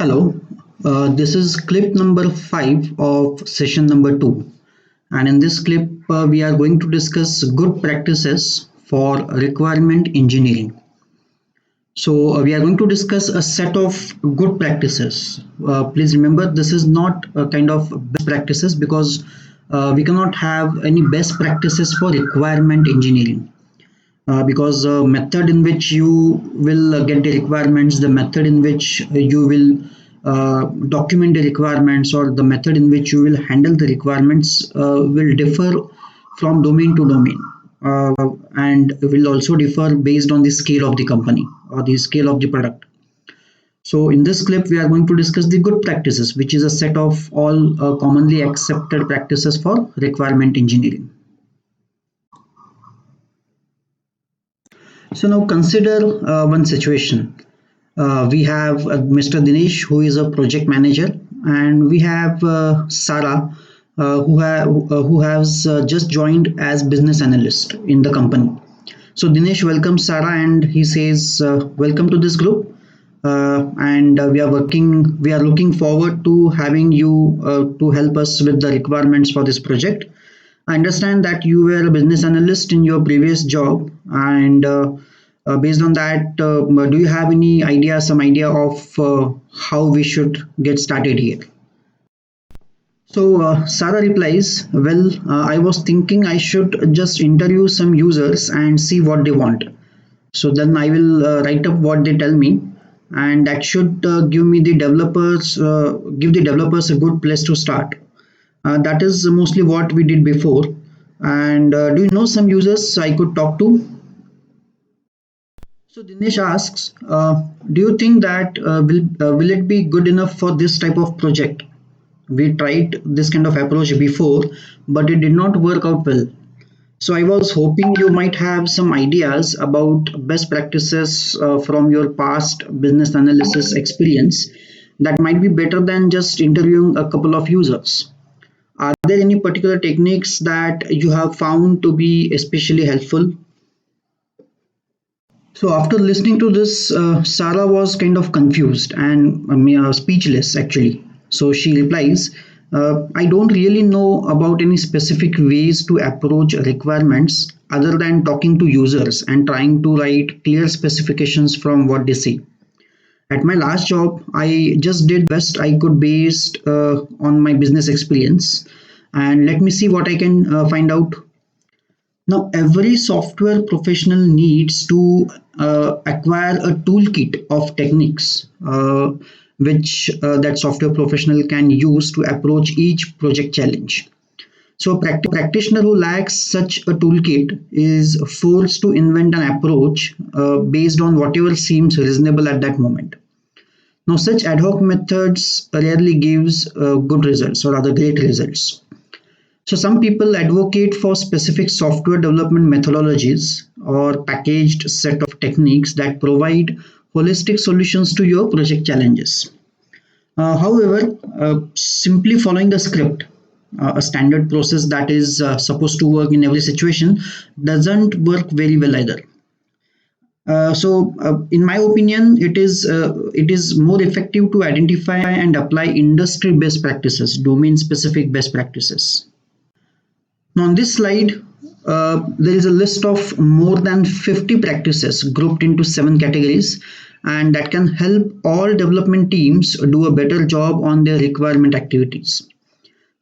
Hello, this is clip number 5 of session number 2. And in this clip, we are going to discuss good practices for requirement engineering. So, we are going to discuss a set of good practices. Please remember, this is not a kind of best practices because we cannot have any best practices for requirement engineering because method in which you will get the requirements, the method in which you will document the requirements, or the method in which you will handle the requirements will differ from domain to domain, and will also differ based on the scale of the company or the scale of the product. So in this clip, we are going to discuss the good practices, which is a set of all commonly accepted practices for requirement engineering. So now consider one situation. We have Mr. Dinesh, who is a project manager, and we have Sarah, who has just joined as business analyst in the company. So Dinesh welcomes Sarah, and he says, "Welcome to this group, and we are looking forward to having you to help us with the requirements for this project. I understand that you were a business analyst in your previous job, and based on that, do you have any idea, some idea of how we should get started here?" So Sarah replies, "Well, I was thinking I should just interview some users and see what they want. So then I will write up what they tell me, and that should give the developers a good place to start. That is mostly what we did before. And do you know some users I could talk to?" So Dinesh asks, "Do you think that will it be good enough for this type of project? We tried this kind of approach before, but it did not work out well. So I was hoping you might have some ideas about best practices from your past business analysis experience that might be better than just interviewing a couple of users. Are there any particular techniques that you have found to be especially helpful?" So after listening to this, Sarah was kind of confused and speechless actually. So she replies, "I don't really know about any specific ways to approach requirements other than talking to users and trying to write clear specifications from what they say. At my last job, I just did best I could based on my business experience, and let me see what I can find out." Now, every software professional needs to acquire a toolkit of techniques which that software professional can use to approach each project challenge. So, a practitioner who lacks such a toolkit is forced to invent an approach based on whatever seems reasonable at that moment. Now, such ad hoc methods rarely gives good results or other great results. So some people advocate for specific software development methodologies or packaged set of techniques that provide holistic solutions to your project challenges. However, simply following the script, a standard process that is supposed to work in every situation, doesn't work very well either. In my opinion, it is more effective to identify and apply industry best practices, domain specific best practices. Now on this slide, there is a list of more than 50 practices grouped into 7 categories, and that can help all development teams do a better job on their requirement activities.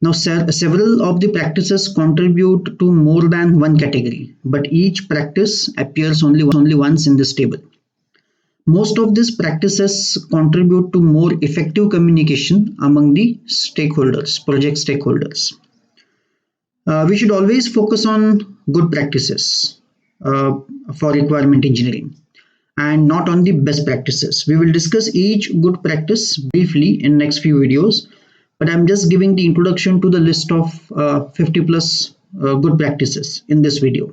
Now, several of the practices contribute to more than one category, but each practice appears only once in this table. Most of these practices contribute to more effective communication among the stakeholders, project stakeholders. We should always focus on good practices for requirement engineering and not on the best practices. We will discuss each good practice briefly in next few videos, but I'm just giving the introduction to the list of 50 plus good practices in this video.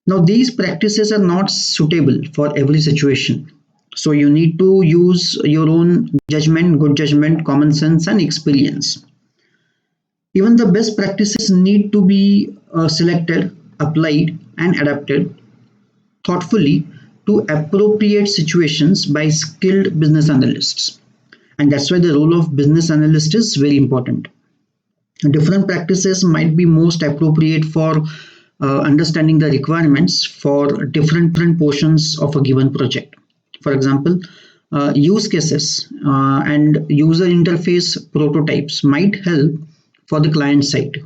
Now, these practices are not suitable for every situation. So you need to use your own judgment, good judgment, common sense, and experience. Even the best practices need to be selected, applied, and adapted thoughtfully to appropriate situations by skilled business analysts. And that's why the role of business analyst is very important. Different practices might be most appropriate for understanding the requirements for different portions of a given project. For example, use cases and user interface prototypes might help for the client side,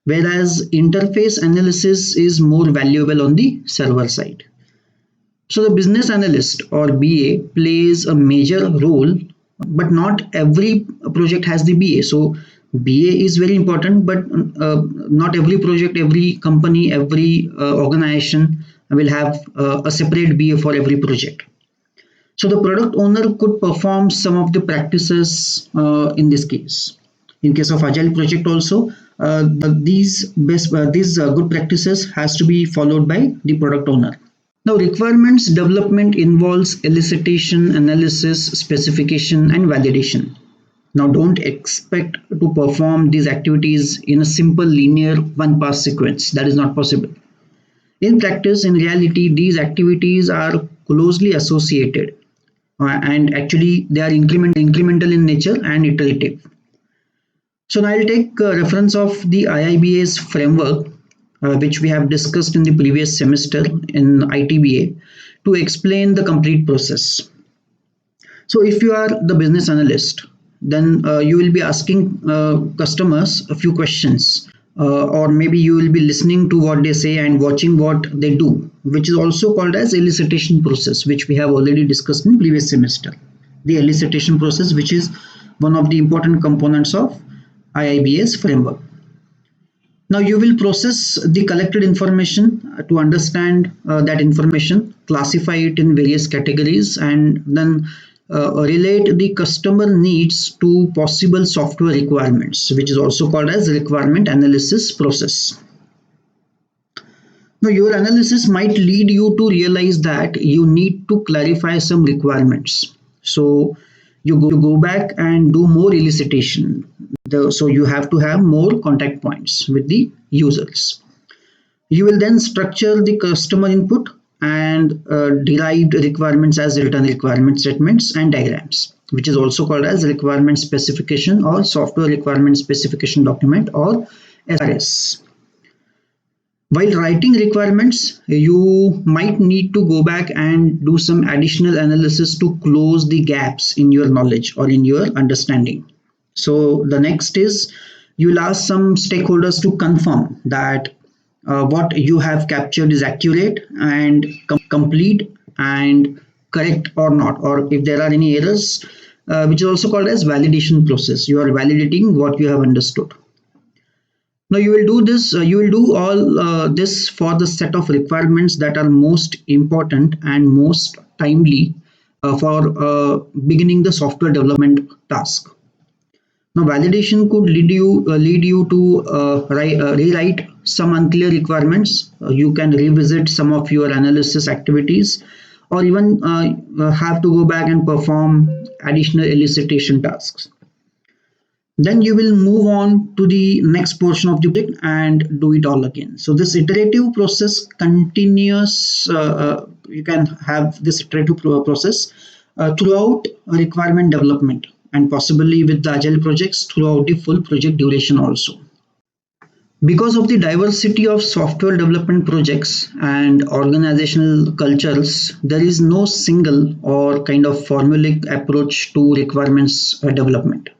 whereas interface analysis is more valuable on the server side. So the business analyst or BA plays a major role, but not every project has the BA. So BA is very important, but not every project, every company, every organization will have a separate BA for every project. So the product owner could perform some of the practices in this case. In case of agile project also, these good practices has to be followed by the product owner. Now, requirements development involves elicitation, analysis, specification, and validation. Now, don't expect to perform these activities in a simple linear one pass sequence. That is not possible. In practice, in reality, these activities are closely associated and actually they are incremental in nature and iterative. So now I'll take reference of the IIBA's framework, which we have discussed in the previous semester in ITBA, to explain the complete process. So if you are the business analyst, then you will be asking customers a few questions, or maybe you will be listening to what they say and watching what they do, which is also called as elicitation process, which we have already discussed in previous semester. The elicitation process, which is one of the important components of IIBA's framework. Now you will process the collected information to understand that information, classify it in various categories, and then relate the customer needs to possible software requirements, which is also called as requirement analysis process. Now your analysis might lead you to realize that you need to clarify some requirements. So you go back and do more elicitation. So you have to have more contact points with the users. You will then structure the customer input and derived requirements as written requirement statements and diagrams, which is also called as requirement specification or software requirement specification document or SRS. While writing requirements, you might need to go back and do some additional analysis to close the gaps in your knowledge or in your understanding. So the next is you'll ask some stakeholders to confirm that what you have captured is accurate and complete and correct or not, or if there are any errors, which is also called as validation process. You are validating what you have understood. Now you will do this. You will do all this for the set of requirements that are most important and most timely for beginning the software development task. Now, validation could lead you to rewrite some unclear requirements. You can revisit some of your analysis activities, or even have to go back and perform additional elicitation tasks. Then you will move on to the next portion of the project and do it all again. So this iterative process continuous. You can have this iterative process throughout requirement development, and possibly with the agile projects throughout the full project duration also. Because of the diversity of software development projects and organizational cultures, there is no single or kind of formulaic approach to requirements development.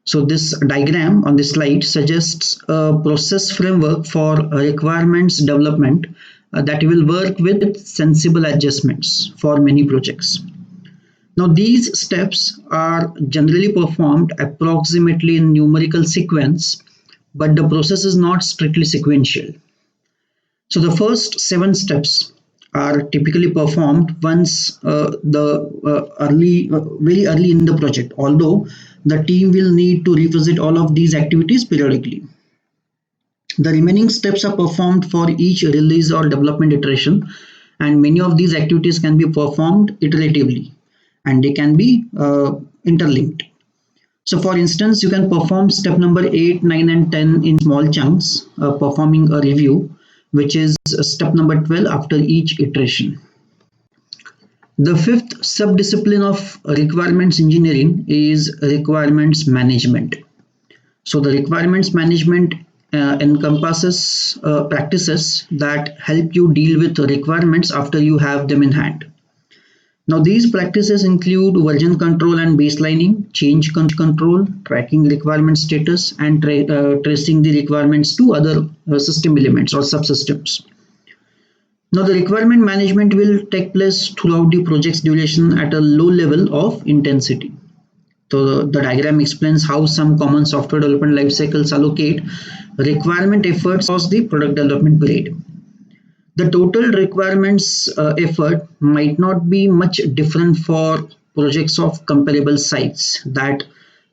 So this diagram on this slide suggests a process framework for requirements development that will work with sensible adjustments for many projects. Now these steps are generally performed approximately in numerical sequence, but the process is not strictly sequential. So the first 7 steps are typically performed once very early in the project, although the team will need to revisit all of these activities periodically. The remaining steps are performed for each release or development iteration, and many of these activities can be performed iteratively and they can be interlinked. So for instance, you can perform step number 8, 9 and 10 in small chunks, performing a review, which is step number 12 after each iteration. The fifth subdiscipline of requirements engineering is requirements management. So the requirements management encompasses practices that help you deal with requirements after you have them in hand. Now these practices include version control and baselining, change control, tracking requirement status, and tracing the requirements to other system elements or subsystems. Now the requirement management will take place throughout the project's duration at a low level of intensity. So the diagram explains how some common software development life cycles allocate requirement efforts across the product development period. The total requirements effort might not be much different for projects of comparable size that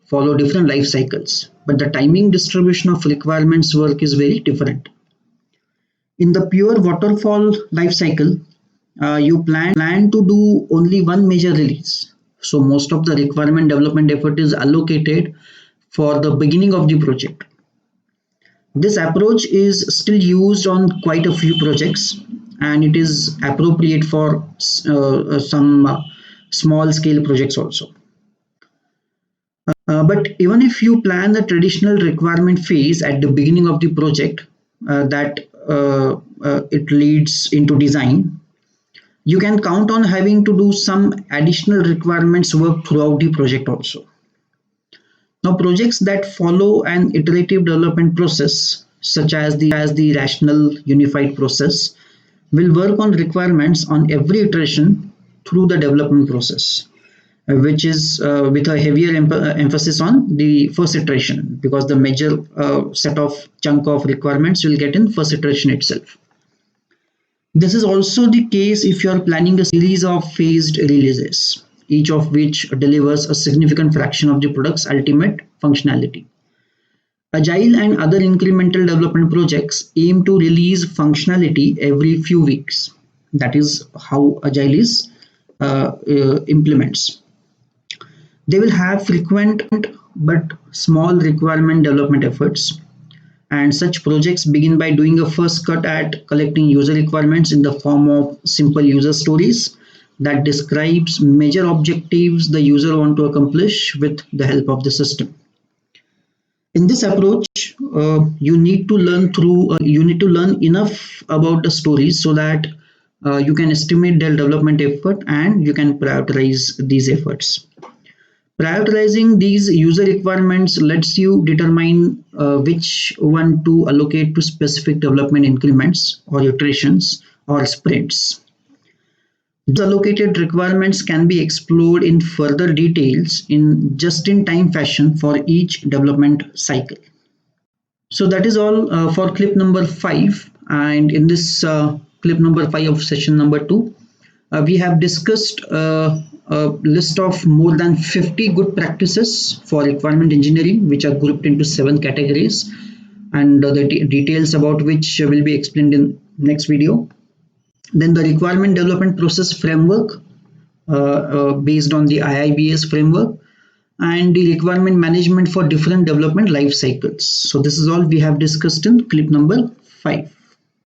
follow different life cycles, but the timing distribution of requirements work is very different. In the pure waterfall life cycle, you plan to do only one major release. So most of the requirement development effort is allocated for the beginning of the project. This approach is still used on quite a few projects, and it is appropriate for some small scale projects also. But even if you plan the traditional requirement phase at the beginning of the project, that it leads into design, you can count on having to do some additional requirements work throughout the project also. Now, projects that follow an iterative development process, such as the rational unified process, will work on requirements on every iteration through the development process, which is with a heavier emphasis on the first iteration, because the major set of chunk of requirements will get in first iteration itself. This is also the case if you are planning a series of phased releases, each of which delivers a significant fraction of the product's ultimate functionality. Agile and other incremental development projects aim to release functionality every few weeks. That is how Agile is implements. They will have frequent but small requirement development efforts, and such projects begin by doing a first cut at collecting user requirements in the form of simple user stories that describes major objectives the user want to accomplish with the help of the system. In this approach, you need to learn enough about the stories so that you can estimate their development effort and you can prioritize these efforts. Prioritizing these user requirements lets you determine which one to allocate to specific development increments or iterations or sprints. These allocated requirements can be explored in further details in just-in-time fashion for each development cycle. So that is all for clip number 5. And in this clip number 5 of session number 2, we have discussed a list of more than 50 good practices for requirement engineering, which are grouped into 7 categories, and the details about which will be explained in next video. Then the requirement development process framework based on the IIBS framework, and the requirement management for different development life cycles. So this is all we have discussed in clip number 5.